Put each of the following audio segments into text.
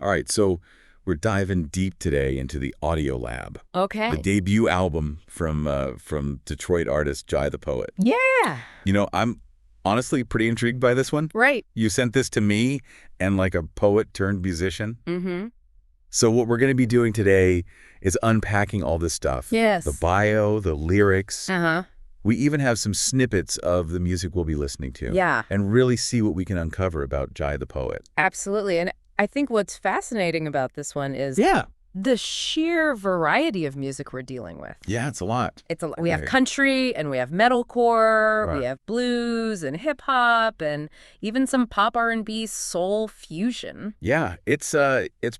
All right, so we're diving deep today into the Audio Lab, Okay. the debut album from Detroit artist Jai the Poet. Yeah. I'm honestly pretty intrigued by this one. Right. You sent this to me and like a poet turned musician. Mm-hmm. So what we're going to be doing today is unpacking all this stuff. Yes. The bio, the lyrics. Uh-huh. We even have some snippets of the music we'll be listening to. Yeah. And really see what we can uncover about Jai the Poet. Absolutely. And I think what's fascinating about this one is Yeah. the sheer variety of music we're dealing with. Yeah, it's a lot. We have Right. country and we have metalcore, Right. we have blues and hip hop and even some pop R&B soul fusion. Yeah, it's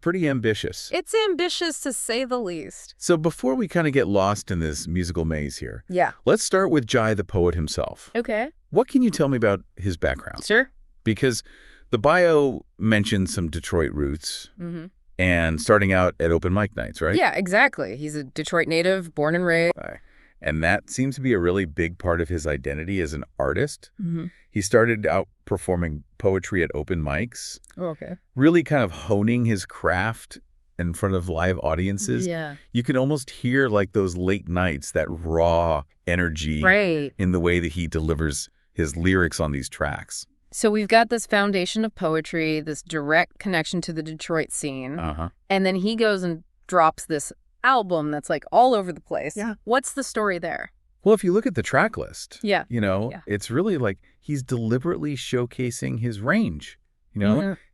pretty ambitious. It's ambitious to say the least. So before we kind of get lost in this musical maze here, Yeah. let's start with Jai the Poet himself. Okay. What can you tell me about his background? Sure. Because the bio mentions some Detroit roots Mm-hmm. and starting out at open mic nights, right? Yeah, exactly. He's a Detroit native, born and raised. Right. And that seems to be a really big part of his identity as an artist. Mm-hmm. He started out performing poetry at open mics, Oh, okay. really kind of honing his craft in front of live audiences. Yeah. You can almost hear like those late nights, that raw energy Right. in the way that he delivers his lyrics on these tracks. So we've got this foundation of poetry, this direct connection to the Detroit scene. Uh-huh. And then he goes and drops this album that's like all over the place. Yeah. What's the story there? Well, if you look at the track list, Yeah. Yeah. it's really like he's deliberately showcasing his range,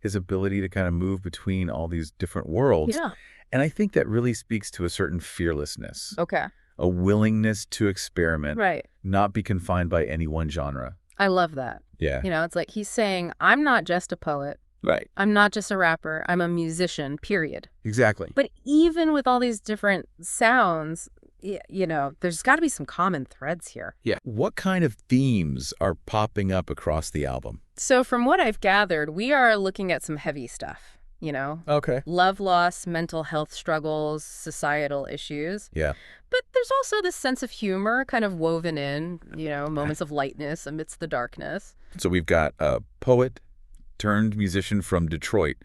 his ability to kind of move between all these different worlds. Yeah. And I think that really speaks to a certain fearlessness, Okay. a willingness to experiment, Right. not be confined by any one genre. I love that. Yeah. It's like he's saying, I'm not just a poet. Right. I'm not just a rapper. I'm a musician, period. Exactly. But even with all these different sounds, there's got to be some common threads here. Yeah. What kind of themes are popping up across the album? So from what I've gathered, we are looking at some heavy stuff, Okay. love loss, mental health struggles, societal issues. Yeah. But there's also this sense of humor kind of woven in, moments of lightness amidst the darkness. So we've got a poet turned musician from Detroit,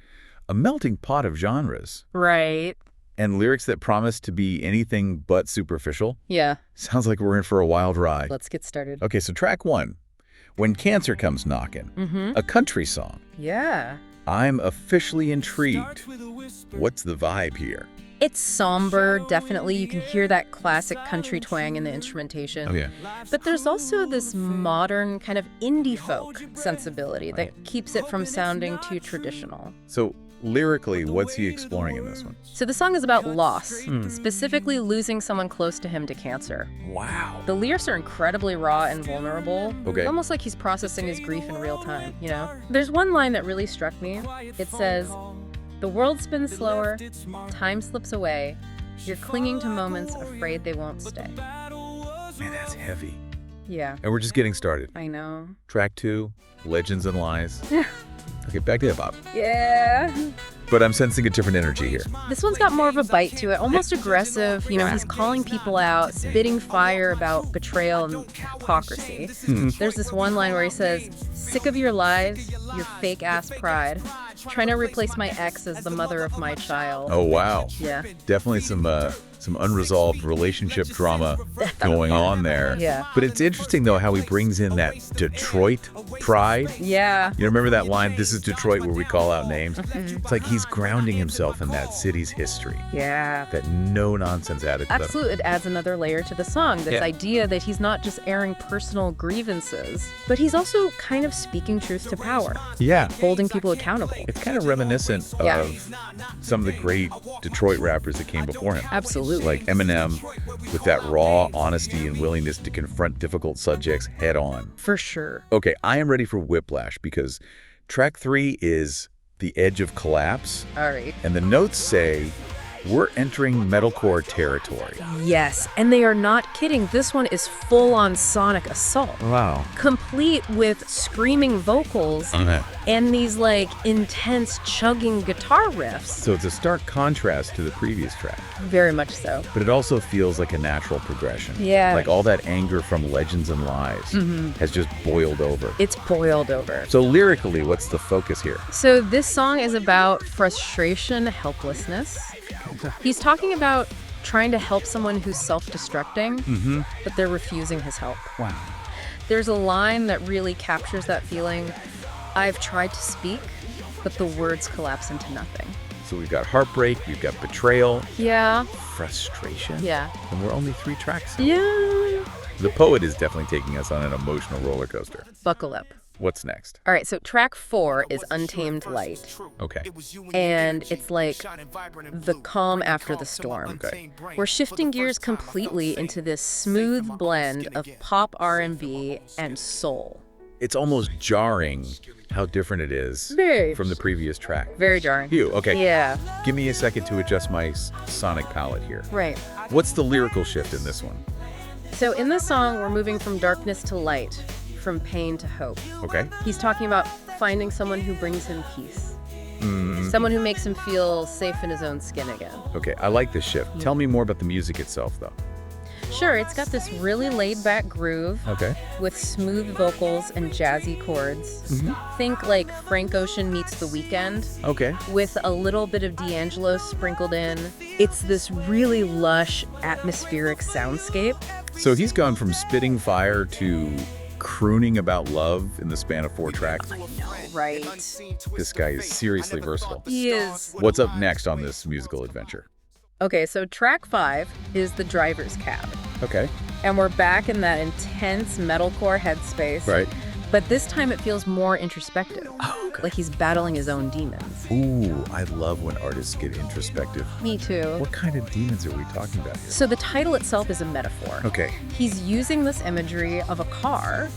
a melting pot of genres, Right. and lyrics that promise to be anything but superficial. Yeah. Sounds like we're in for a wild ride. Let's get started. Okay, so track one, When Cancer Comes Knocking, Mm-hmm. a country song. Yeah. I'm officially intrigued. What's the vibe here? It's somber, definitely. You can hear that classic country twang in the instrumentation. Oh, yeah. But there's also this modern kind of indie folk sensibility that keeps it from sounding too traditional. So lyrically, what's he exploring in this one? So the song is about loss, specifically losing someone close to him to cancer. Wow. The lyrics are incredibly raw and vulnerable. Okay. Almost like he's processing his grief in real time, There's one line that really struck me. It says, "The world spins slower, time slips away. You're clinging to moments, afraid they won't stay." Man, that's heavy. Yeah, And we're just getting started. I know. Track two, Legends and Lies. Okay, back to hip-hop. Yeah. But I'm sensing a different energy here. This one's got more of a bite to it, almost aggressive. He's calling people out, spitting fire about betrayal and hypocrisy. There's this one line where he says, "Sick of your lies, your fake-ass pride. Trying to replace my ex as the mother of my child." Oh, wow. Yeah. Definitely some unresolved relationship drama going on there. Yeah. But it's interesting, though, how he brings in that Detroit pride. Yeah. You remember that line, "This is Detroit," where we call out names? It's like he's grounding himself in that city's history. Yeah. That no-nonsense attitude. Absolutely. It adds another layer to the song, this idea that he's not just airing personal grievances, but he's also kind of speaking truth to power, Yeah. holding people accountable. It's kind of reminiscent Yeah. of some of the great Detroit rappers that came before him. Absolutely. Like Eminem, with that raw honesty and willingness to confront difficult subjects head on. For sure. Okay, I am ready for whiplash because track three is The Edge of Collapse, All right. and the notes say, We're entering metalcore territory. Yes, and they are not kidding. This one is full-on sonic assault. Wow. Complete with screaming vocals and these, like, intense chugging guitar riffs. So it's a stark contrast to the previous track. Very much so. But it also feels like a natural progression. Yeah. Like all that anger from Legends and Lies has just boiled over. It's boiled over. So lyrically, what's the focus here? So this song is about frustration, helplessness. He's talking about trying to help someone who's self-destructing, but they're refusing his help. Wow. There's a line that really captures that feeling. I've tried to speak, but the words collapse into nothing. So we've got heartbreak, we've got betrayal, Yeah. frustration. Yeah. And we're only 3 tracks. Yeah. The poet is definitely taking us on an emotional roller coaster. Buckle up. What's next? All right, so track 4 is Untamed Light. Okay. And it's like the calm after the storm. Okay. We're shifting gears completely into this smooth blend of pop R&B and soul. It's almost jarring how different it is Very. from the previous track. Very jarring. Phew, okay. Yeah. Give me a second to adjust my sonic palette here. Right. What's the lyrical shift in this one? So in this song, we're moving from darkness to light, from pain to hope. Okay. He's talking about finding someone who brings him peace. Someone who makes him feel safe in his own skin again. Okay, I like this shift. Tell me more about the music itself, though. Sure, it's got this really laid-back groove Okay. with smooth vocals and jazzy chords. Think like Frank Ocean meets The Weeknd, Okay. with a little bit of D'Angelo sprinkled in. It's this really lush, atmospheric soundscape. So he's gone from spitting fire to crooning about love in the span of 4 tracks. Right. This guy is seriously versatile. He is. What's up next on this musical adventure? Okay, so track 5 is The Driver's Cab. Okay. And we're back in that intense metalcore headspace. Right. But this time it feels more introspective. Like he's battling his own demons. Ooh, I love when artists get introspective. Me too. What kind of demons are we talking about here? So the title itself is a metaphor. Okay. He's using this imagery of a car,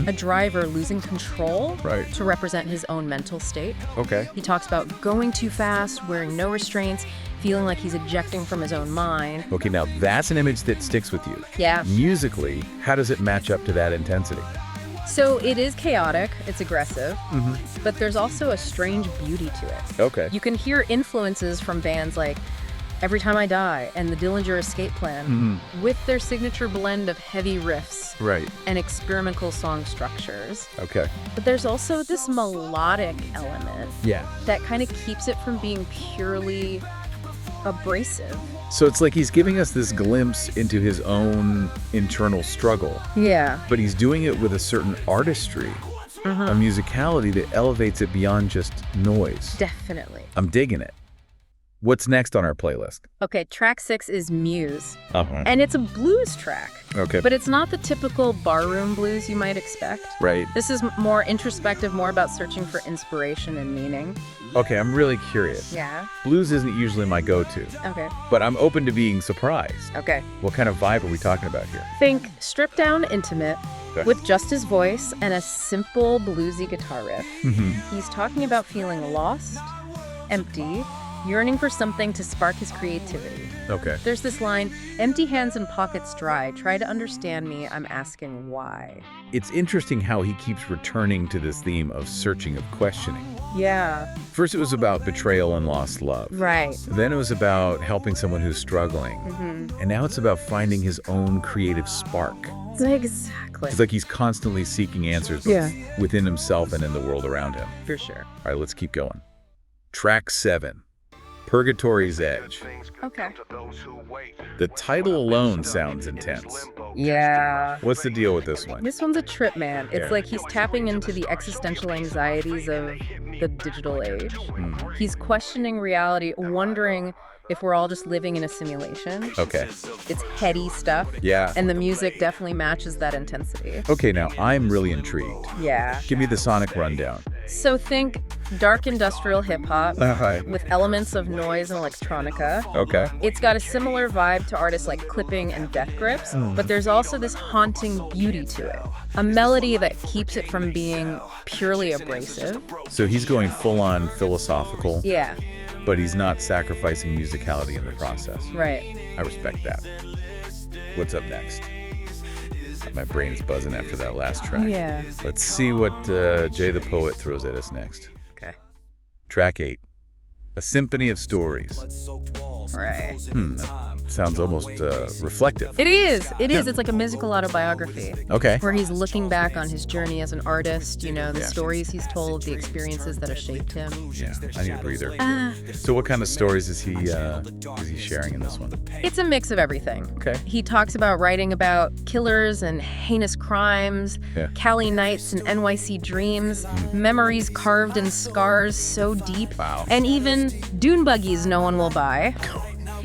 a driver losing control Right. to represent his own mental state. Okay. He talks about going too fast, wearing no restraints, feeling like he's ejecting from his own mind. Okay, now that's an image that sticks with you. Yeah. Musically, how does it match up to that intensity? So it is chaotic, it's aggressive, but there's also a strange beauty to it. Okay. You can hear influences from bands like Every Time I Die and the Dillinger Escape Plan with their signature blend of heavy riffs Right. and experimental song structures. Okay. But there's also this melodic element Yeah. that kind of keeps it from being purely abrasive. So it's like he's giving us this glimpse into his own internal struggle, Yeah. but he's doing it with a certain artistry, a musicality that elevates it beyond just noise. Definitely. I'm digging it. What's next on our playlist? Okay, track 6 is Muse. Uh-huh. And it's a blues track. Okay. But it's not the typical barroom blues you might expect. Right. This is more introspective, more about searching for inspiration and meaning. Okay, I'm really curious. Yeah. Blues isn't usually my go-to, Okay. but I'm open to being surprised. Okay. What kind of vibe are we talking about here? Think stripped down intimate Okay. with just his voice and a simple bluesy guitar riff. He's talking about feeling lost, empty, yearning for something to spark his creativity. Okay. There's this line, empty hands and pockets dry, try to understand me, I'm asking why. It's interesting how he keeps returning to this theme of searching, of questioning. Yeah. First, it was about betrayal and lost love. Right. Then it was about helping someone who's struggling. And now it's about finding his own creative spark. Exactly. It's like he's constantly seeking answers Yeah. within himself and in the world around him. For sure. All right, let's keep going. Track 7, Purgatory's Edge. Okay. The title alone sounds intense. Yeah. What's the deal with this one? This one's a trip, man. It's Yeah. like he's tapping into the existential anxieties of the digital age. He's questioning reality, wondering if we're all just living in a simulation. Okay. It's heady stuff. Yeah. And the music definitely matches that intensity. Okay, now I'm really intrigued. Yeah. Give me the sonic rundown. So think dark industrial hip-hop Right. with elements of noise and electronica. Okay. It's got a similar vibe to artists like Clipping and Death Grips, but there's also this haunting beauty to it. A melody that keeps it from being purely abrasive. So he's going full on philosophical. Yeah. but he's not sacrificing musicality in the process. Right. I respect that. What's up next? My brain's buzzing after that last track. Yeah. Let's see what Jay the Poet throws at us next. Okay. Track 8. A Symphony of Stories. Right. That sounds almost reflective. It is. It is. It's like a musical autobiography. Okay. Where he's looking back on his journey as an artist, the stories he's told, the experiences that have shaped him. Yeah, I need a breather. So what kind of stories is he sharing in this one? It's a mix of everything. Okay. He talks about writing about killers and heinous crimes, Cali nights and NYC dreams, memories carved in scars so deep, and even dune buggies no one will buy.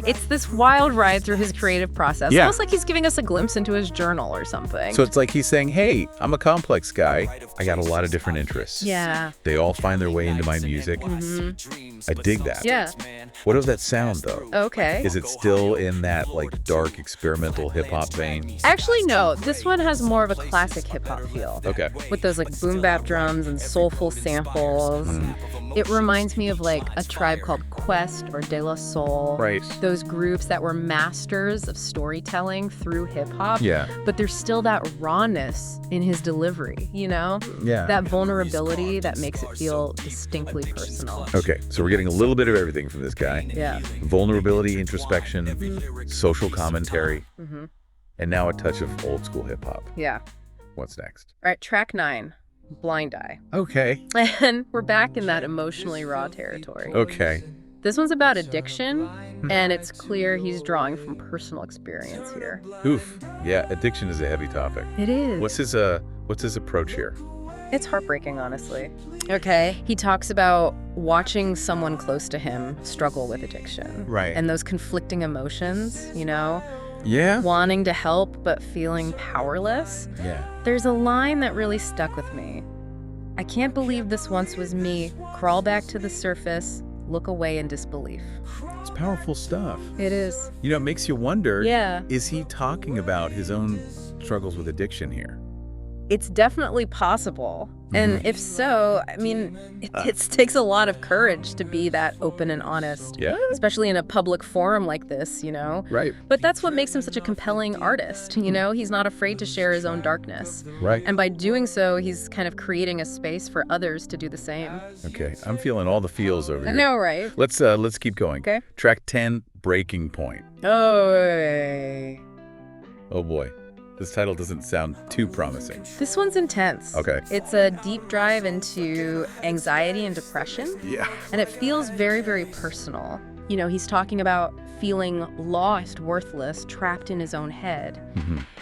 It's this wild ride through his creative process. Almost like he's giving us a glimpse into his journal or something. So it's like he's saying, hey, I'm a complex guy. I got a lot of different interests. Yeah. They all find their way into my music. I dig that. Yeah. What of that sound, though? Okay. Is it still in that, like, dark, experimental hip-hop vein? Actually, no. This one has more of a classic hip-hop feel. Okay. With those, like, boom-bap drums and soulful samples. It reminds me of, like, a tribe called Quest or De La Soul. Right. Those groups that were masters of storytelling through hip-hop. Yeah. But there's still that rawness in his delivery, Yeah. That vulnerability that makes it feel distinctly personal. Okay, so we're getting a little bit of everything from this guy. Yeah. Vulnerability, introspection, social commentary, and now a touch of old school hip-hop. Yeah. What's next? All right, track 9, Blind Eye. Okay. And we're back in that emotionally raw territory. Okay. This one's about addiction, and it's clear he's drawing from personal experience here. Oof. Yeah, addiction is a heavy topic. It is. What's his approach here? It's heartbreaking, honestly. Okay. He talks about watching someone close to him struggle with addiction. Right. And those conflicting emotions, Yeah? wanting to help but feeling powerless. Yeah. There's a line that really stuck with me. I can't believe this once was me. Crawl back to the surface, look away in disbelief. It's powerful stuff. It is. It makes you wonder, Yeah. is he talking about his own struggles with addiction here? It's definitely possible. And if so, I mean, it takes a lot of courage to be that open and honest. Yeah. Especially in a public forum like this, Right. But that's what makes him such a compelling artist, He's not afraid to share his own darkness. Right. And by doing so, he's kind of creating a space for others to do the same. Okay, I'm feeling all the feels over here. I know, right? Let's keep going. Okay. Track 10, Breaking Point. Oh, Oh boy. This title doesn't sound too promising. this one's intense. Okay. It's a deep dive into anxiety and depression. Yeah. And it feels very, very personal. He's talking about feeling lost, worthless, trapped in his own head.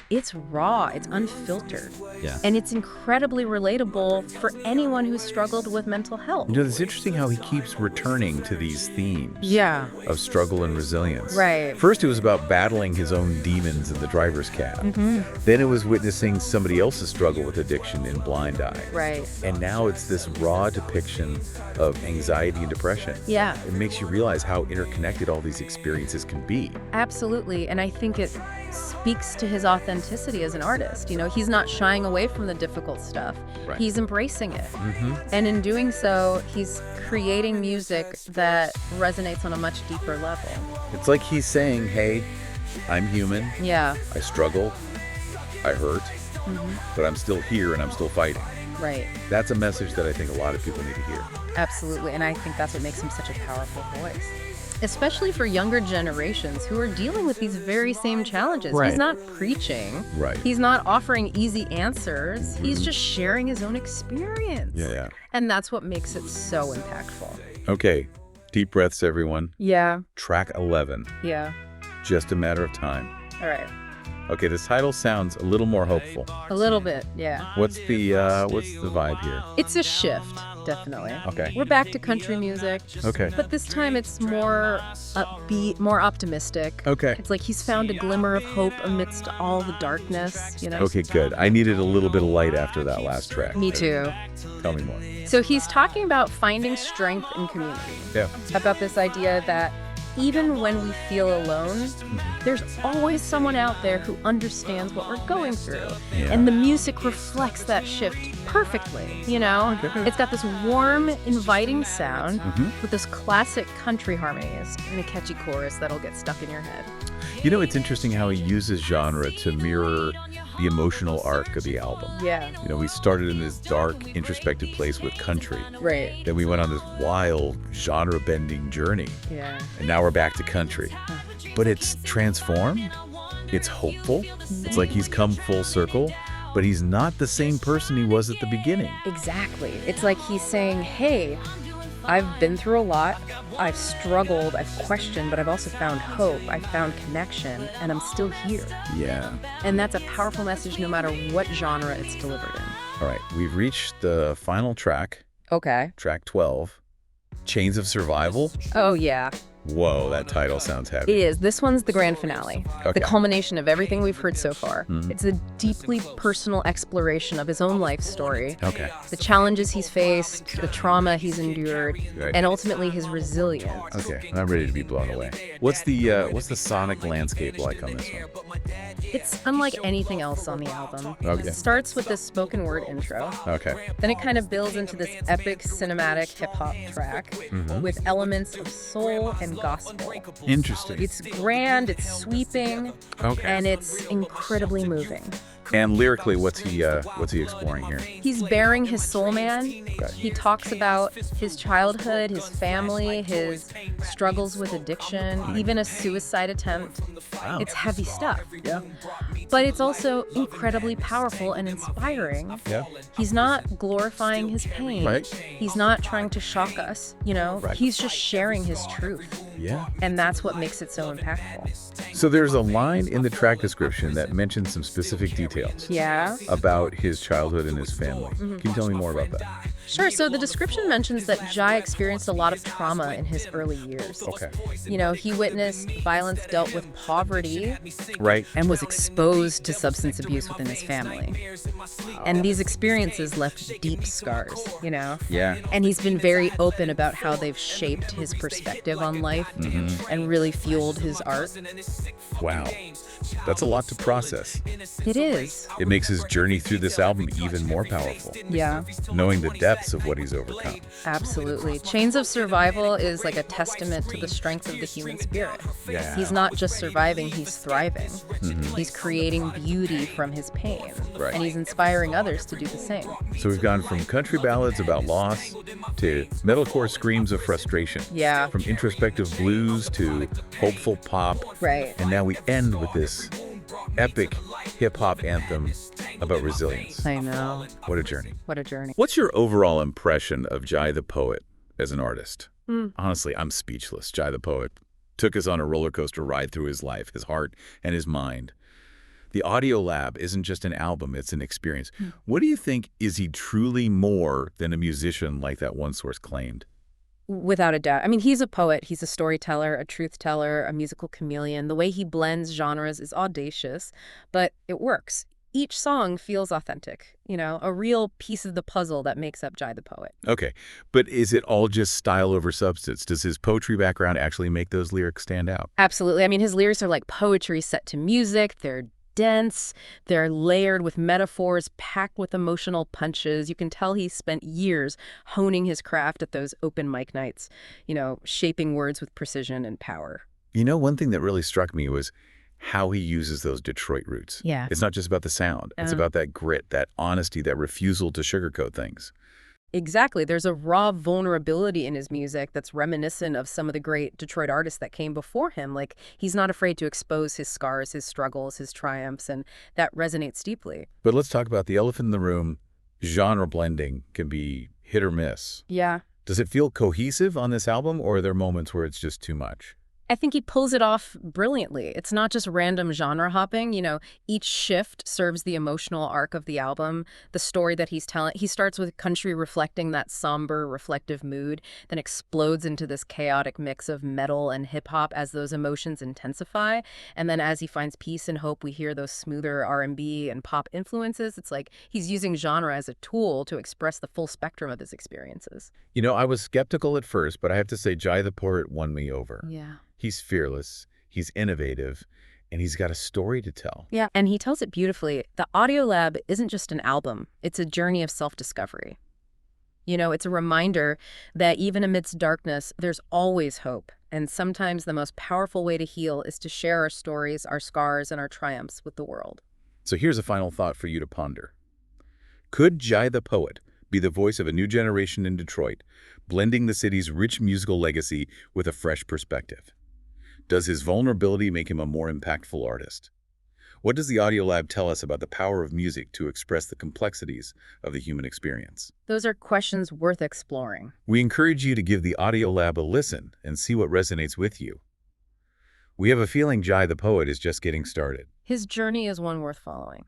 It's raw, it's unfiltered. Yeah. And it's incredibly relatable for anyone who's struggled with mental health. It's interesting how he keeps returning to these themes Yeah, of struggle and resilience. right. First, it was about battling his own demons in the driver's cab. Then it was witnessing somebody else's struggle with addiction in Blind Eye. Right. And now it's this raw depiction of anxiety and depression. Yeah, It makes you realize how interconnected all these experiences can be. absolutely. And I think it speaks to his authenticity as an artist. He's not shying away from the difficult stuff. Right. He's embracing it. And in doing so, he's creating music that resonates on a much deeper level. It's like he's saying, hey, I'm human, Yeah, I struggle, I hurt, but I'm still here and I'm still fighting. right. That's a message that I think a lot of people need to hear. Absolutely. And I think that's what makes him such a powerful voice. Especially for younger generations who are dealing with these very same challenges. Right. He's not preaching. Right. He's not offering easy answers. He's just sharing his own experience. Yeah. And that's what makes it so impactful. Okay, deep breaths, everyone. Yeah. Track 11, Yeah. Just a Matter of Time. All right. Okay, this title sounds a little more hopeful. A little bit. Yeah. What's the vibe here? It's a shift, definitely. Okay. We're back to country music. Okay. But this time it's more upbeat, more optimistic. Okay. It's like he's found a glimmer of hope amidst all the darkness, Okay, good. I needed a little bit of light after that last track. Me too. Tell me more. So he's talking about finding strength in community. Yeah. About this idea that even when we feel alone, there's always someone out there who understands what we're going through. Yeah. And the music reflects that shift perfectly, you know? It's got this warm, inviting sound with those classic country harmonies and a catchy chorus that'll get stuck in your head. You know, it's interesting how he uses genre to mirror the emotional arc of the album. Yeah. You know, we started in this dark, introspective place with country. Right. Then we went on this wild, genre-bending journey. Yeah. And now we're back to country. But it's transformed. It's hopeful. It's like he's come full circle. But he's not the same person he was at the beginning. Exactly. It's like he's saying, hey, I've been through a lot. I've struggled. I've questioned, but I've also found hope. I've found connection, and I'm still here. Yeah. And that's a powerful message no matter what genre it's delivered in. All right. We've reached the final track, Okay. track 12, Chains of Survival. Oh, yeah. Whoa, that title sounds heavy. It is. This one's the grand finale. Okay. The culmination of everything we've heard so far. It's a deeply personal exploration of his own life story. Okay. The challenges he's faced, the trauma he's endured, Right. and ultimately his resilience. Okay, I'm ready to be blown away. What's the sonic landscape like on this one? It's unlike anything else on the album. Okay. It starts with this spoken word intro. Okay. Then it kind of builds into this epic cinematic hip-hop track with elements of soul and gospel. Interesting. It's grand, it's sweeping, Okay. and it's incredibly moving. And lyrically, what's he exploring here? He's bearing his soul man. Okay. He talks about his childhood, his family, his struggles with addiction, even a suicide attempt. Wow. It's heavy stuff. Yeah. But it's also incredibly powerful and inspiring. Yeah. He's not glorifying his pain. Right. He's not trying to shock us, you know? Right. He's just sharing his truth. Yeah. And that's what makes it so impactful. So there's a line in the track description that mentions some specific details Yeah. about his childhood and his family. Can you tell me more about that? Sure. So the description mentions that Jai experienced a lot of trauma in his early years. Okay. You know, he witnessed violence, dealt with poverty, Right. and was exposed to substance abuse within his family. And these experiences left deep scars, you know? Yeah. And he's been very open about how they've shaped his perspective on life and really fueled his art. Wow. That's a lot to process. It is. It makes his journey through this album even more powerful, Yeah, knowing the depths of what he's overcome. absolutely. Chains of Survival is like a testament to the strength of the human spirit. Yeah. He's not just surviving, he's thriving. He's creating beauty from his pain. Right. And he's inspiring others to do the same. So we've gone from country ballads about loss to metalcore screams of frustration. Yeah. From introspective blues to hopeful pop. Right. And now we end with this epic hip-hop anthem about resilience. I know. What a journey. What a journey. What's your overall impression of Jai the Poet as an artist? Honestly, I'm speechless. Jai the Poet took us on a roller coaster ride through his life, his heart, and his mind. The Audio Lab isn't just an album, it's an experience. What do you think, is he truly more than a musician like that one source claimed? Without a doubt. I mean, he's a poet, he's a storyteller, a truth teller, a musical chameleon. The way he blends genres is audacious, but it works. Each song feels authentic, you know, a real piece of the puzzle that makes up Jai the Poet. Okay, but is it all just style over substance? Does his poetry background actually make those lyrics stand out? Absolutely. I mean, his lyrics are like poetry set to music. They're dense, they're layered with metaphors, packed with emotional punches. You can tell he spent years honing his craft at those open mic nights, you know, shaping words with precision and power. You know, one thing that really struck me was how he uses those Detroit roots. Yeah. It's not just about the sound. It's about that grit, that honesty, that refusal to sugarcoat things. Exactly. There's a raw vulnerability in his music that's reminiscent of some of the great Detroit artists that came before him. Like, he's not afraid to expose his scars, his struggles, his triumphs, and that resonates deeply. But let's talk about the elephant in the room. Genre blending can be hit or miss. Yeah. Does it feel cohesive on this album, or are there moments where it's just too much? I think he pulls it off brilliantly. It's not just random genre hopping. You know, each shift serves the emotional arc of the album, the story that he's telling. He starts with country reflecting that somber, reflective mood, then explodes into this chaotic mix of metal and hip hop as those emotions intensify. And then as he finds peace and hope, we hear those smoother R&B and pop influences. It's like he's using genre as a tool to express the full spectrum of his experiences. You know, I was skeptical at first, but I have to say Jai the Poet won me over. Yeah. He's fearless, he's innovative, and he's got a story to tell. Yeah, and he tells it beautifully. The Audio Lab isn't just an album. It's a journey of self-discovery. You know, it's a reminder that even amidst darkness, there's always hope. And sometimes the most powerful way to heal is to share our stories, our scars, and our triumphs with the world. So here's a final thought for you to ponder. Could Jai the Poet be the voice of a new generation in Detroit, blending the city's rich musical legacy with a fresh perspective? Does his vulnerability make him a more impactful artist? What does the Audio Lab tell us about the power of music to express the complexities of the human experience? Those are questions worth exploring. We encourage you to give the Audio Lab a listen and see what resonates with you. We have a feeling Jai the Poet is just getting started. His journey is one worth following.